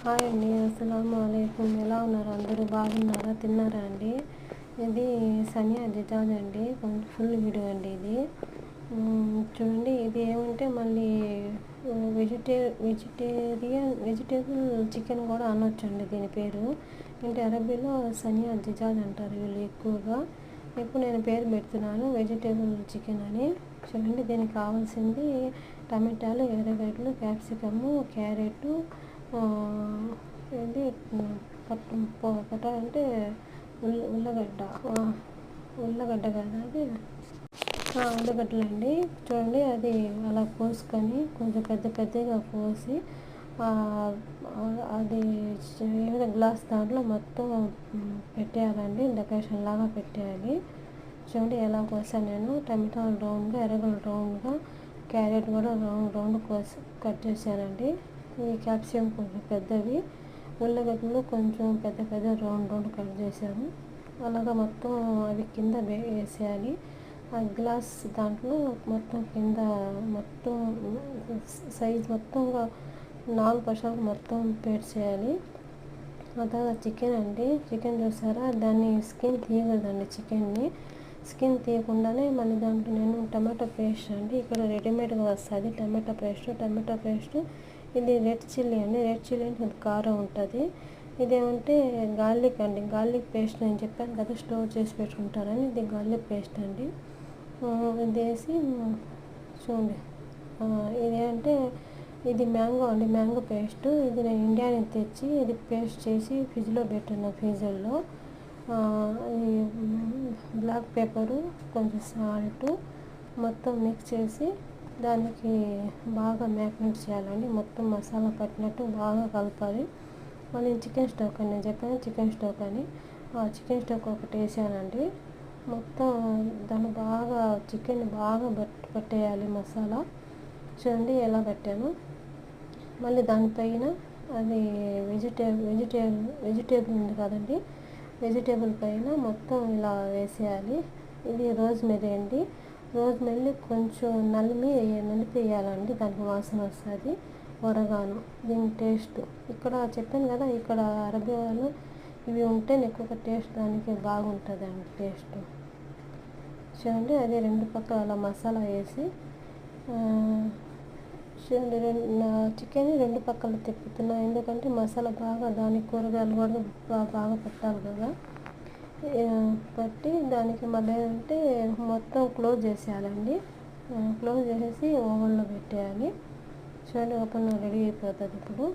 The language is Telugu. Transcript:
హాయ్ అండి, అస్సలాము అలైకుం. ఎలా ఉన్నారు? అందరూ బాగున్నారా? తిన్నారా అండి? ఇది సనియా జిజాజ్ అండి, కొంచెం ఫుల్ వీడియో అండి ఇది. చూడండి, ఇది ఏమంటే మళ్ళీ వెజిటేబుల్ చికెన్ కూడా అనొచ్చండి దీని పేరు. అంటే అరబీలో సనియా జిజాజ్ అంటారు వీళ్ళు ఎక్కువగా. ఇప్పుడు నేను పేరు పెడుతున్నాను వెజిటేబుల్ చికెన్ అని. చూడండి, దీనికి కావాల్సింది టమాటాలు, ఎర్రగడ్డలు, క్యాప్సికము, క్యారెట్, ఇది పొట అంటే ఉల్లగడ్డ ఉల్లగడ్డ కదా అది, ఉల్లగడ్డలు అండి. చూడండి, అది అలా కోసుకొని కొంచెం పెద్దగా కోసి అది ఏమైనా గ్లాస్ దాంట్లో మొత్తం పెట్టేయాలండి, డెకరేషన్ లాగా పెట్టేయాలి. చూడండి ఎలా కోసాను నేను. టమాటాలు రౌండ్గా, ఎర్రగడ్డలు రౌండ్గా, క్యారెట్ కూడా రౌండ్ కోసి కట్ చేశానండి. ఈ క్యాప్సికం కొంచెం పెద్దవి, ఉల్లగడ్డలు కొంచెం పెద్ద రౌండ్ కట్ చేశాను. అలాగా మొత్తం అవి కింద వేసేయాలి. ఆ గ్లాస్ దాంట్లో మొత్తం కింద మొత్తం సైజ్ మొత్తంగా 4 పషాలు మొత్తం పేర్చేయాలి. ఆ తర్వాత చికెన్ అండి, చికెన్ చూసారా, దాన్ని స్కిన్ తీయకూడదండి. స్కిన్ తీయకుండానే మళ్ళీ దాంట్లో నేను టమాటో పేస్ట్ అండి, ఇక్కడ రెడీమేడ్గా వస్తుంది టమాటో పేస్ట్. ఇది రెడ్ చిల్లీ అండి. రెడ్ చిల్లీ అంటే కారం ఉంటుంది. ఇదేమంటే గార్లిక్ అండి, గార్లిక్ పేస్ట్ నేను చెప్పాను కదా స్టోర్ చేసి పెట్టుకుంటారని. ఇది గార్లిక్ పేస్ట్ అండి. ఇది వేసి చూడండి, ఇదేంటే ఇది మ్యాంగో అండి, మ్యాంగో పేస్ట్. ఇది నేను ఇండియా నుంచి తెచ్చి ఇది పేస్ట్ చేసి ఫ్రిడ్జ్లో పెట్టున్నా, ఫ్రీజర్లో. అది బ్లాక్ పెప్పరు, కొంచెం సాల్ట్ మొత్తం మిక్స్ చేసి దానికి బాగా మ్యారినేట్ చేయాలండి. మొత్తం మసాలా పట్టినట్టు బాగా కలపాలి. మళ్ళీ చికెన్ స్టోక్ అని నేను చెప్పాను, చికెన్ స్టోక్ అని. చికెన్ స్టోక్ ఒకటి వేసానండి. మొత్తం దాన్ని బాగా చికెన్ బాగా పట్టేయాలి మసాలా. చూడండి ఎలా పెట్టాను. మళ్ళీ దానిపైన అది వెజిటేబుల్ ఉంది కదండి, వెజిటేబుల్ పైన మొత్తం ఇలా వేసేయాలి. ఇది రోజ్మెరీ అండి. రోజ్మెరీ కొంచెం నలిపేయాలండి, దానికి వాసన వస్తుంది. ఒరగాను దీని టేస్ట్ ఇక్కడ చెప్పాను కదా, ఇక్కడ అరబీ వాళ్ళు ఇవి ఉంటే ఎక్కువ టేస్ట్ దానికి బాగుంటుందండి టేస్ట్. చూడండి, అది 2 పక్కల అలా మసాలా వేసి చూడండి, చికెన్ 2 పక్కల తిప్పుతున్నా, ఎందుకంటే మసాలా బాగా దానికి కూరగాయలు కూడా బాగా పెట్టాలి కదా. పట్టి దానికి మళ్ళీ అంటే మొత్తం క్లోజ్ చేసేయాలండి. క్లోజ్ చేసేసి ఓవెన్లో పెట్టేయాలి. చూడండి, ఓపెన్లో రెడీ అయిపోతుంది ఇప్పుడు.